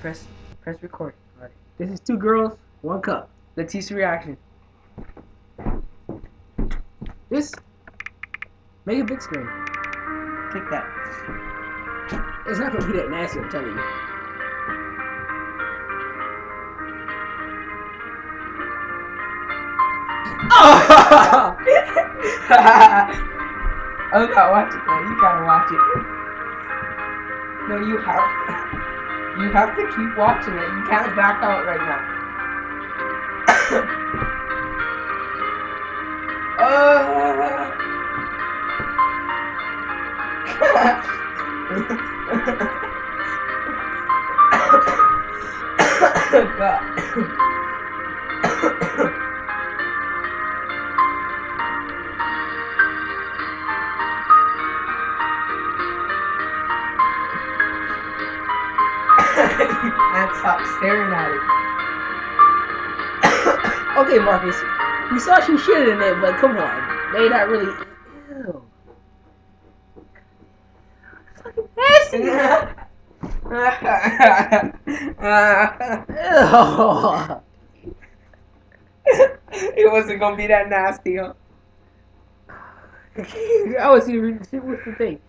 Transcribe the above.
Press record. Alright. This is 2 girls, 1 cup. Let's reaction. This, make it big screen. Click that. It's not gonna be that nasty, I'm telling you. Oh! I'm not watching that. You gotta watch it. No, you have to. You have to keep watching it. You can't back out right now. God. You can't stop staring at it. Okay, Marcus, you saw some shit in it, but come on. They not really. Ew. Fucking nasty. Ew. It wasn't gonna be that nasty, huh? I was even. What's the thing?